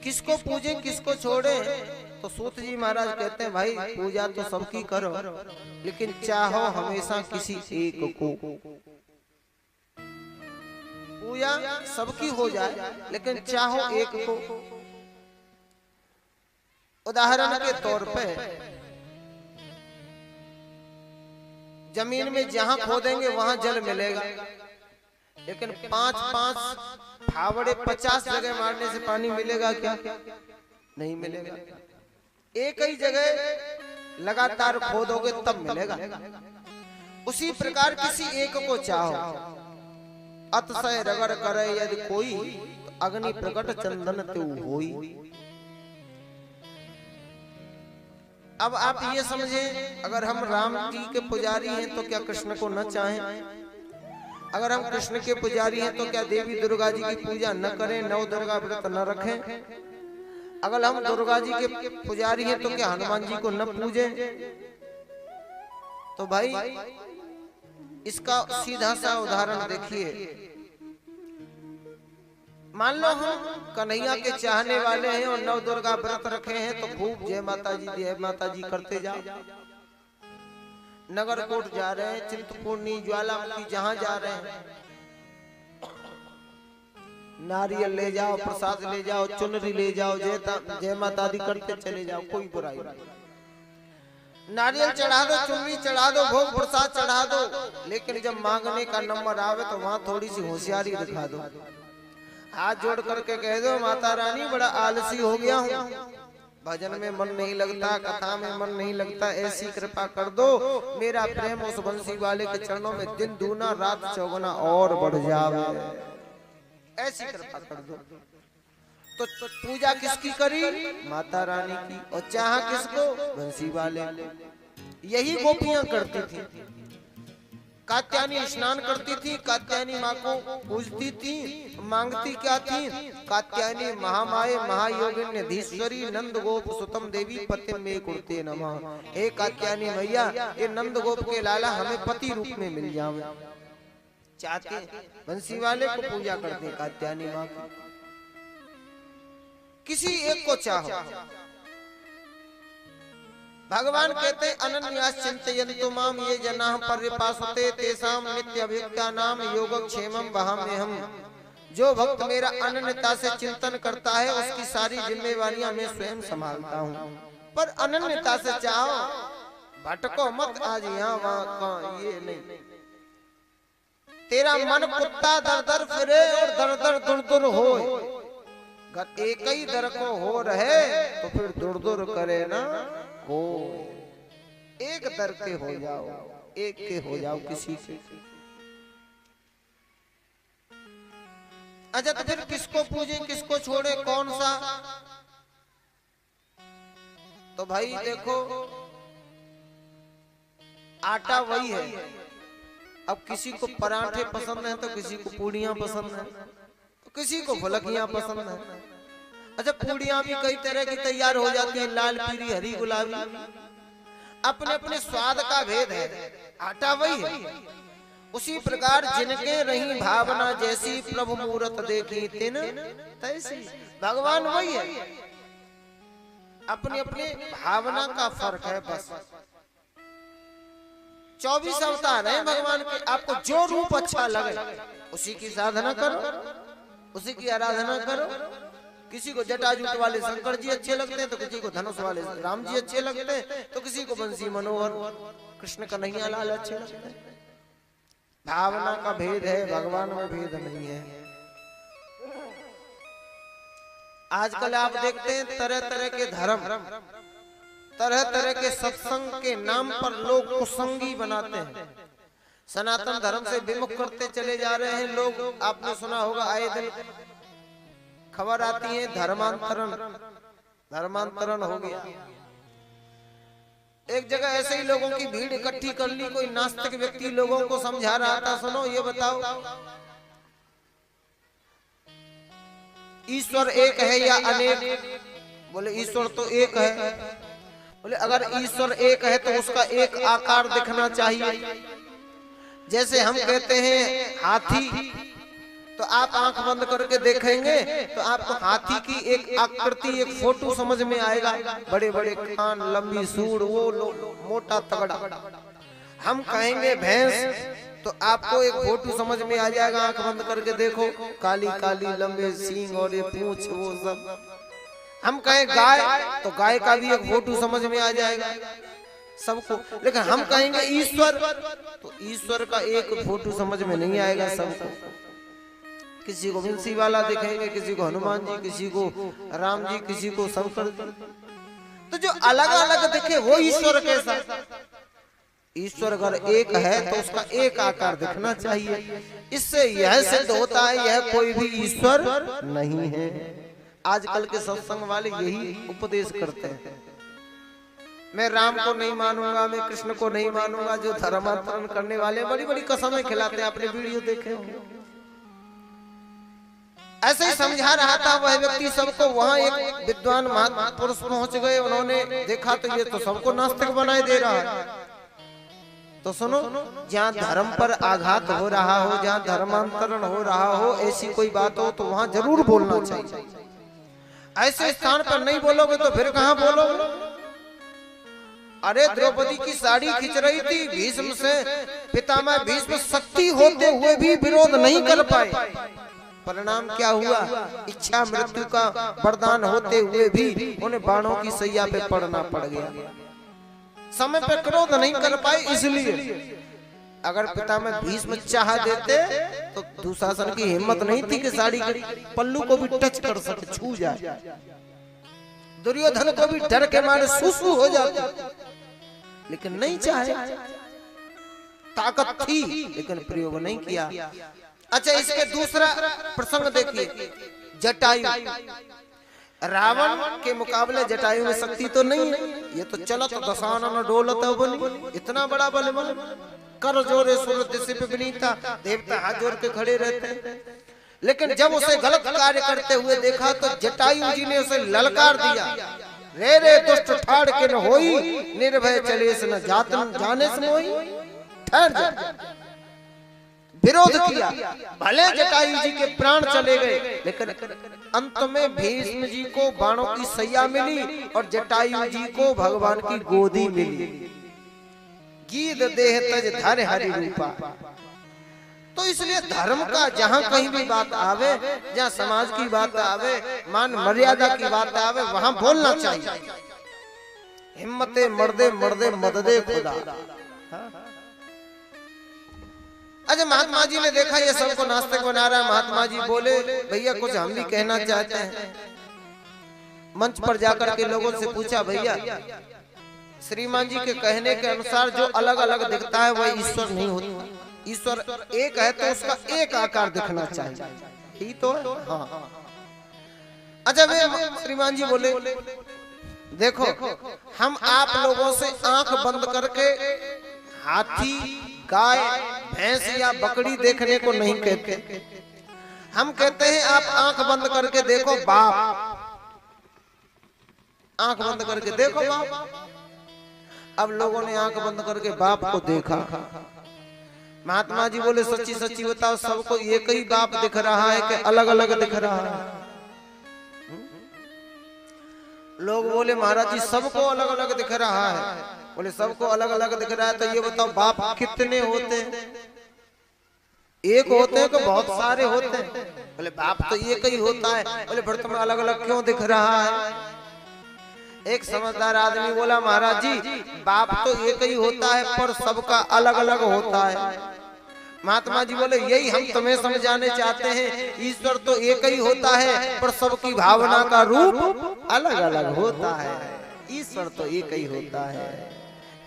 किसको पूजे किसको छोड़े। तो सूत जी महाराज कहते हैं भाई पूजा तो सबकी करो, लेकिन चाहो हमेशा किसी एक को। पूजा सबकी हो जाए लेकिन चाहो एक को। उदाहरण के तौर पे जमीन में जहां खोदेंगे वहां जल मिलेगा, लेकिन 5-5 फावड़े 50 जगह मारने से पानी मिलेगा क्या? नहीं मिलेगा। एक ही जगह लगातार खोदोगे तब मिलेगा। उसी प्रकार किसी एक को चाहो, अतिशय रगड़ करे यदि कोई, तो अग्नि प्रकट चंदन त्यों होई। अब आप ये समझे, अगर हम राम जी के पुजारी हैं तो क्या कृष्ण को न चाहें? अगर हम कृष्ण के पुजारी हैं तो क्या देवी दुर्गा जी की पूजा न करें, नव दुर्गा व्रत न रखें? अगर हम दुर्गा जी के पुजारी हैं तो क्या हनुमान जी को न पूजें? तो भाई इसका सीधा सा उदाहरण देखिए। मान लो हम कन्हैया के चाहने वाले हैं और नव दुर्गा व्रत रखे हैं तो खूब जय माता जी करते जाओ। नगरकोट जा रहे हैं, चिंतपूर्णी, ज्वालामुखी, जहां जा रहे हैं नारियल ले जाओ, प्रसाद ले जाओ, चुनरी ले जाओ, जय माता दी करते चले जाओ, कोई बुराई नहीं। नारियल चढ़ा दो, चुनरी चढ़ा दो, भोग प्रसाद चढ़ा दो, लेकिन जब मांगने का नंबर आवे तो वहां थोड़ी सी होशियारी दिखा दो। हाथ जोड़ करके कह दो माता रानी बड़ा आलसी हो गया हूँ, भजन में मन नहीं लगता, कथा में मन नहीं लगता, ऐसी कृपा कर दो मेरा प्रेम उस बंसी वाले के चरणों में दिन दूना रात चौगुना और बढ़ जावे, ऐसी कृपा कर दो। तो पूजा किसकी करी? माता रानी की। और चाहा किसको? बंसी वाले। यही गोपियां करती थी। कात्यायनी स्नान करती थी, कात्यायनी माँ को पूजती थी, मांगती क्या थी? कात्यायनी महामाये महायोगिन्यधीश्वरी नंद गोप सुतम देवी पति में कुर्ते नमः। हे कात्यायनी मैया, ये नंद गोप के लाला हमें पति रूप में मिल जावे। चाहते बंसी वाले को पूजा करते कात्यायनी माँ की। किसी एक को चाहो। भगवान कहते अनन्यास चिंतयन्तु माम ये जनाः पर्यपासते तेषां नित्यभियुक्तानां योगक्षेमं वहाम्यहम्। जो भक्त मेरा अनन्यता से चिंतन करता है उसकी सारी जिम्मेवारियां मैं स्वयं संभालता हूँ। पर अनन्यता से चाहो, भटको मत आज यहाँ वहाँ, ये नहीं। तेरा मन कुत्ता दर दर फिरे और दर दर दुर दुर हो, अगर एक ही दर को हो रहे तो फिर दुर दुर करे ना हो। एक दर के हो जाओ, एक के हो जाओ किसी से। अच्छा तो फिर किसको पूजे किसको छोड़े, कौन सा? तो भाई देखो आटा वही है। अब किसी को पराठे पसंद है तो किसी को पूड़ियां पसंद है, तो किसी को फुलकियां पसंद है। अच्छा पूड़ियां भी कई तरह की तैयार हो जाती है, लाल पीली हरी गुलाबी, अपने अपने स्वाद का भेद है, आटा वही है। उसी प्रकार जिनके रही भावना जैसी प्रभु मूरत देखी तिन तैसी। भगवान वही है, अपनी अपनी भावना का फर्क है बस। 24 अवतार हैं भगवान के, आपको जो रूप अच्छा लगे उसी की साधना करो, उसी की आराधना करो। किसी को जटाजूट वाले शंकर जी अच्छे लगते हैं तो किसी को धनुष वाले राम जी अच्छे लगते हैं, तो किसी को बंसी मनोहर कृष्ण कन्हैया लाल अच्छे लगते हैं। भावना का भेद है, भगवान में भेद नहीं है। आजकल आप देखते हैं तरह तरह के धर्म, तरह तरह के सत्संग के नाम पर लोग कुसंगी बनाते हैं, सनातन धर्म से विमुख करते चले जा रहे हैं लोग। आपने सुना होगा आए दिन खबर आती है धर्मांतरण, धर्मांतरण हो गया। एक जगह ऐसे ही लोगों की भीड़ इकट्ठी कर ली, कोई नास्तिक व्यक्ति लोगों को समझा रहा था, सुनो ये बताओ ईश्वर एक है या अनेक? बोले ईश्वर तो एक है। बोले अगर ईश्वर एक है तो उसका एक आकार दिखना चाहिए। जैसे हम कहते हैं हाथी, तो आप आंख बंद करके देखेंगे तो आपको हाथी की एक आकृति, एक फोटो समझ में आएगा, बड़े बड़े कान, लंबी सूंड, वो मोटा तगड़ा। हम कहेंगे भैंस तो आपको एक फोटो समझ में आ जाएगा, आंख बंद करके देखो, काली काली लंबे सींग और ये पूंछ, वो सब। हम कहें गाय तो गाय का भी एक फोटो समझ में आ जाएगा सबको। लेकिन हम कहेंगे ईश्वर तो ईश्वर का एक फोटो समझ में नहीं आएगा सबको। किसी को बंसी वाला दिखेंगे, किसी को हनुमान जी, किसी को राम जी, किसी को शंकर जी। तो जो अलग अलग दिखे वो ईश्वर कैसा? ईश्वर अगर एक है तो उसका एक आकार दिखना चाहिए। इससे यह सिद्ध होता है यह कोई भी ईश्वर नहीं है। आजकल के सत्संग वाले यही उपदेश करते हैं, मैं राम को नहीं मानूंगा, मैं कृष्ण को नहीं मानूंगा। जो धर्मांतरण करने वाले बड़ी बड़ी कसमें खिलाते हैं, आपने वीडियो देखे होंगे। ऐसे ही समझा रहा था वह व्यक्ति सबको। वहां एक विद्वान महापुरुष पहुंच गए, उन्होंने देखा तो ये तो सबको नास्तिक बनाए दे रहा है। तो सुनो, जहाँ धर्म पर आघात हो रहा हो, जहाँ धर्मांतरण हो रहा हो, ऐसी कोई बात हो तो वहां जरूर बोलना चाहिए। ऐसे स्थान पर नहीं बोलोगे तो फिर कहाँ बोलोगे? अरे द्रौपदी की साड़ी खींच रही थी, भीष्म से पितामह भीष्म शक्ति होते हुए भी विरोध नहीं कर पाए। परिणाम क्या हुआ? इच्छा मृत्यु का वरदान होते हुए भी उन्हें बाणों की सैया पे पड़ना पड़ गया। समय पे क्रोध नहीं कर पाए। इसलिए अगर पितामह भीष्म चाह देते तो दुशासन की हिम्मत नहीं थी कि साड़ी के पल्लू को भी टच कर सके, छू जाए। दुर्योधन को भी डर के मारे सुसु हो जाते, लेकिन नहीं चाहे। ताकत थी लेकिन प्रयोग नहीं किया। अच्छा, इसके दूसरा प्रसंग देखिए, जटायु। रावण के मुकाबले जटायु में शक्ति तो नहीं है। ये तो चलत दशानन डोलत बनी, इतना बड़ा बल, कर जोरे सुर दिशा पे विनीता, देवता हाथ जोड़ के खड़े रहते हैं। लेकिन जब उसे गलत कार्य करते हुए देखा तो जटायु जी ने उसे ललकार दिया, रे रे दुष्ट ठाड़ के न होई, निर्भय चले से न जातन जाने से मोई, ठहर जा। विरोध किया। भले जटायु जी के प्राण चले गए, लेकिन अंत में भीष्म जी को बाणों की सैया मिली और जटायु जी को भगवान की गोदी मिली। गीत देह तज धर हरि रूपा। तो इसलिए धर्म का जहाँ कहीं भी बात आवे, जहाँ समाज की बात आवे, मान मर्यादा की बात आवे, वहां बोलना चाहिए। हिम्मते मर्दे मर्दे मददे खुदा। अच्छा, महात्मा जी ने देखा ये सबको नास्तिक बना रहा है। महात्मा जी बोले, भैया कुछ हम भी कहना चाहते हैं। मंच पर जाकर के लोगों से पूछा, भैया श्रीमान जी के कहने के अनुसार जो अलग अलग दिखता है वह ईश्वर नहीं होता। ईश्वर एक है तो उसका एक आकार दिखना चाहिए, ही तो है। हाँ। अच्छा, वे श्रीमान जी बोले, देखो हम आप लोगों से आंख बंद करके हाथी, गाय, भैंस या बकरी देखने को नहीं कहते। हम कहते हैं आप आंख बंद करके देखो बाप, आंख बंद करके देखो बाप। अब लोगों ने आंख बंद करके बाप को देखा। महात्मा जी बोले, सच्ची सच्ची बताओ, सबको एक ही बाप दिख रहा है कि अलग अलग दिख रहा है? लोग बोले, महाराज जी सबको अलग अलग दिख रहा है। बोले, सबको अलग अलग दिख रहा है तो ये बताओ बाप कितने होते हैं? एक होते हैं कि बहुत सारे होते हैं? बोले, बाप तो एक ही होता है। बोले, फिर तुम्हें अलग अलग क्यों दिख रहा है? एक समझदार आदमी बोला, महाराज जी बाप तो एक ही होता है पर सबका अलग अलग होता है। महात्मा जी बोले, यही हम तुम्हें समझाने चाहते हैं। ईश्वर तो एक ही होता है पर सबकी भावना का रूप अलग अलग होता है। ईश्वर तो एक ही होता है।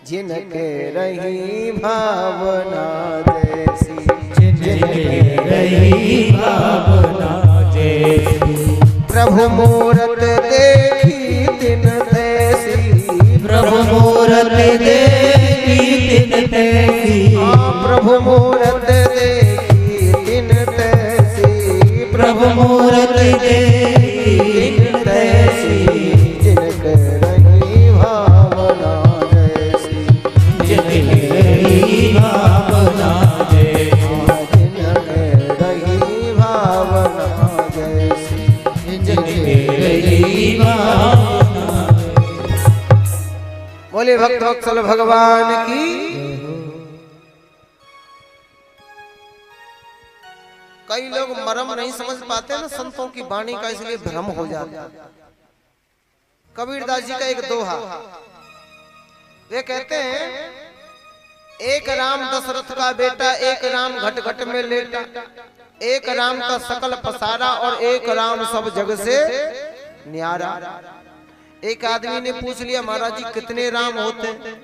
जिनके रही भावना जैसी, जिनके रही भावना जैसी, प्रभु मूरत देखी दिन तैसी, प्रभु मूरत देखी दिन तैसी, प्रभु मूरत देखी दिन तैसी, प्रभु मूरत देखी दिन तैसी, जिनके रही भावना जैसी, जिनके रही भावना जैसी, जिनके रही भावना बोले भक्त वत्सल भगवान की। कई लोग मर्म नहीं समझ पाते ना संतों की वाणी का, इसलिए भ्रम हो जाता है। कबीरदास जी का एक दोहा, वे कहते हैं एक राम दशरथ का बेटा, एक राम घट घट में लेटा, एक राम का सकल पसारा और एक राम सब जग से न्यारा। एक आदमी ने पूछ लिया महाराज जी कितने राम होते हैं?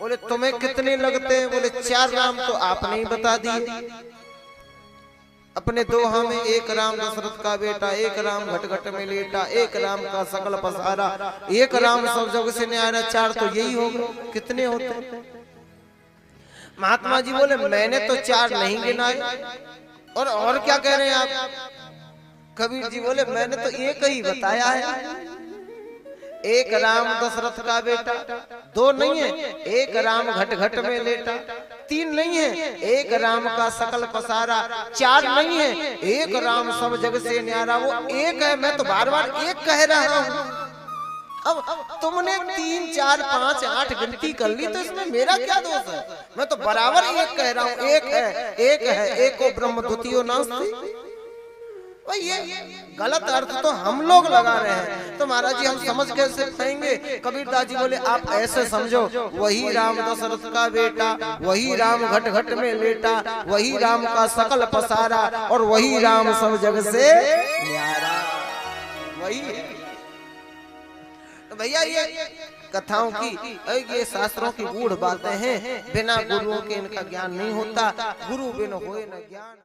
बोले तुम्हें कितने लगते हैं? बोले 4 राम तो आपने ही बता दिए अपने दोहा में। एक राम दशरथ का बेटा, एक राम घट घट में लेटा, एक राम का सकल पसारा, एक राम सब जग से न्यारा। 4 तो यही हो गए, कितने होते? महात्मा जी बोले मैंने तो 4 नहीं गिनाए। और क्या कह रहे हैं आप? कबीर जी बोले मैंने तो एक ही बताया है। एक राम दशरथ का बेटा, 2 नहीं है, एक राम घट घट में लेटा, 3 नहीं है, एक राम का सकल पसारा, 4 नहीं है, एक राम सब जग से न्यारा। वो एक है, मैं तो बार बार एक कह रहा हूँ। अब तुमने 3, 4, 5, 8 गिनती कर ली, तो इसमें मेरा क्या दोष है? मैं तो बराबर एक कह रहा हूँ। एक है, एक है, एको ब्रह्म द्वितीयो नास्ति। ये गलत अर्थ तो हम लोग लगा रहे हैं, तो महाराज जी हम समझ कैसे पाएंगे? कबीरदास जी बोले आप ऐसे समझो, वही राम दशरथ का बेटा, वही राम घट घट में लेटा, वही राम का सकल पसारा और वही राम सब जग से न्यारा, वही है। तो भैया ये कथाओं की, ये शास्त्रों की गूढ़ बातें हैं। बिना गुरुओं के इनका ज्ञान नहीं होता। गुरु बिन होए न ज्ञान।